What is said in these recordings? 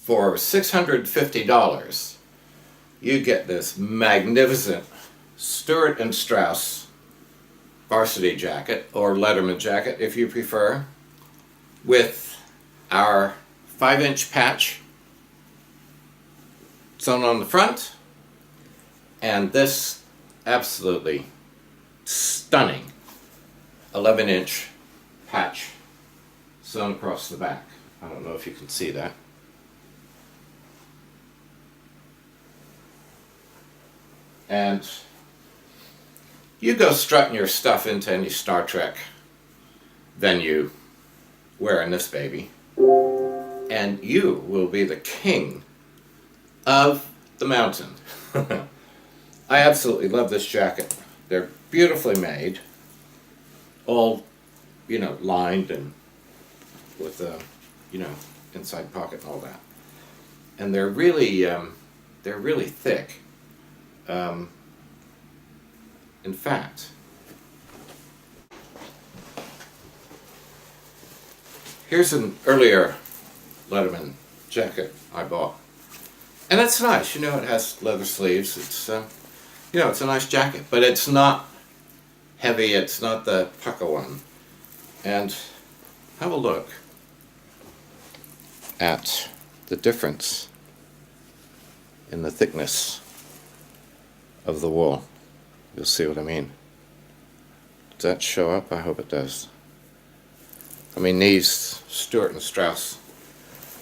for $650, you get this magnificent Stewart & Strauss varsity jacket, or Letterman jacket if you prefer, with our 5-inch patch sewn on the front, and this absolutely stunning 11-inch patch sewn across the back. I don't know if you can see that. And you go strutting your stuff into any Star Trek venue wearing this baby, and you will be the king of the mountain. I absolutely love this jacket. They're beautifully made, all, lined and with a, inside pocket and all that. And they're really thick. In fact, here's an earlier Letterman jacket I bought. And it's nice, it has leather sleeves. It's, it's a nice jacket, but it's not heavy, it's not the pucker one. And have a look at the difference in the thickness of the wool. You'll see what I mean. Does that show up? I hope it does. I mean, these Stewart & Strauss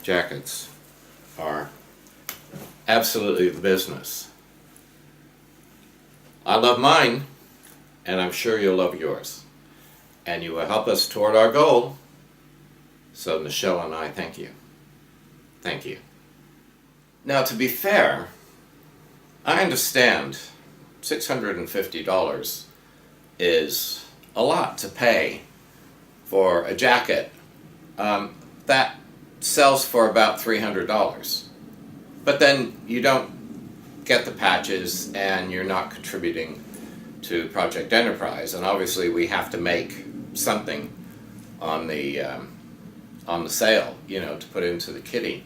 jackets are absolutely the business. I love mine, and I'm sure you'll love yours. And you will help us toward our goal. So Michelle and I thank you. Thank you. Now, to be fair, I understand $650 is a lot to pay for a jacket that sells for about $300. But then you don't get the patches and you're not contributing to Project Enterprise. And obviously we have to make something on the sale, to put into the kitty.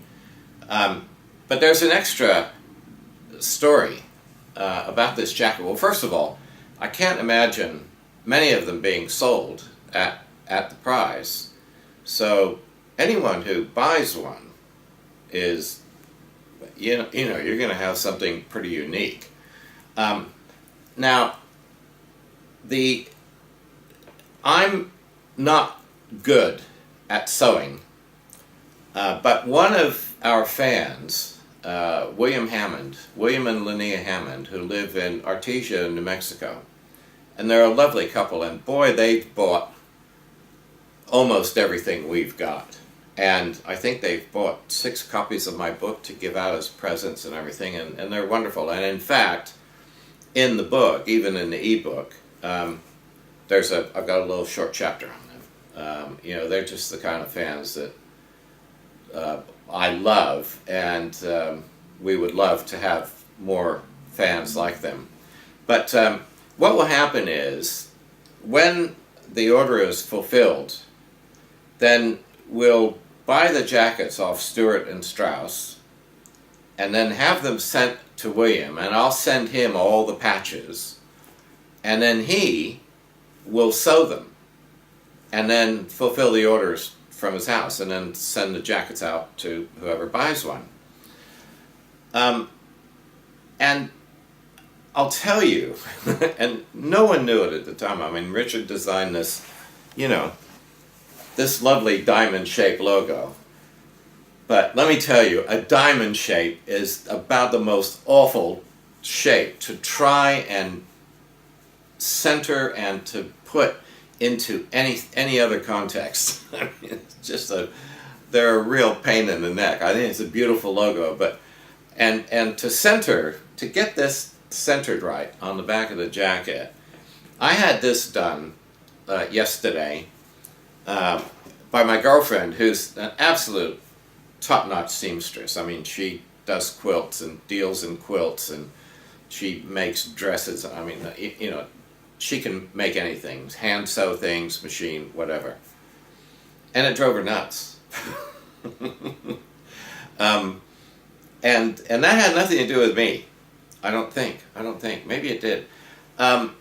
But there's an extra story about this jacket. Well, first of all, I can't imagine many of them being sold at the price. So anyone who buys one is, you're going to have something pretty unique. Now, I'm not good at sewing, but one of our fans, William and Linnea Hammond, who live in Artesia, New Mexico. And they're a lovely couple, and boy, they've bought almost everything we've got. And I think they've bought 6 copies of my book to give out as presents and everything, and they're wonderful. And in fact, in the book, even in the ebook, I've got a little short chapter on them. They're just the kind of fans that I love, and we would love to have more fans like them. But what will happen is, when the order is fulfilled, then we'll buy the jackets off Stewart & Strauss, and then have them sent to William, and I'll send him all the patches, and then he will sew them, and then fulfill the orders from his house, and then send the jackets out to whoever buys one. And I'll tell you, and no one knew it at the time. I mean, Richard designed this, this lovely diamond-shaped logo. But let me tell you, a diamond shape is about the most awful shape to try and center and to put into any other context. I mean, it's just they're a real pain in the neck. I think it's a beautiful logo, but and to get this centered right on the back of the jacket, I had this done yesterday by my girlfriend, who's an absolute top-notch seamstress. I mean, she does quilts and deals in quilts, and she makes dresses. I mean, she can make anything, hand sew things, machine, whatever. And it drove her nuts. and that had nothing to do with me. I don't think. Maybe it did. Um,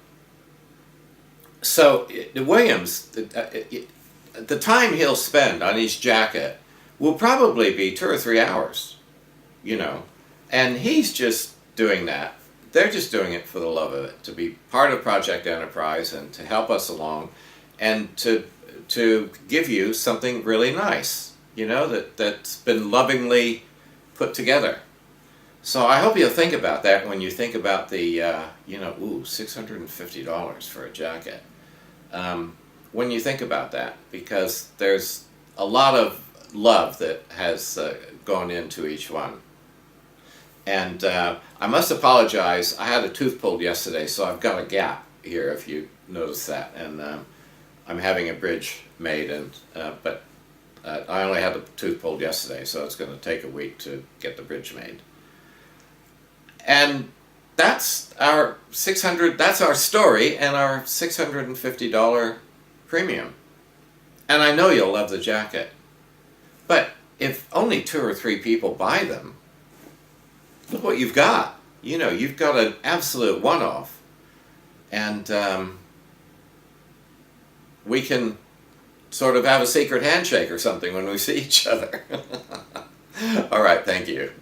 so Williams, the time he'll spend on his jacket will probably be 2 or 3 hours, you know, and he's just doing that. They're just doing it for the love of it, to be part of Project Enterprise and to help us along, and to give you something really nice, you know, that's been lovingly put together. So I hope you'll think about that when you think about the, $650 for a jacket. When you think about that, because there's a lot of love that has gone into each one. And I must apologize, I had a tooth pulled yesterday, so I've got a gap here, if you notice that. And I'm having a bridge made, but I only had the tooth pulled yesterday, so it's going to take a week to get the bridge made. And that's our that's our story and our $650 premium. And I know you'll love the jacket. But if only 2 or 3 people buy them, look what you've got. You know, you've got an absolute one-off. And we can sort of have a secret handshake or something when we see each other. All right, thank you.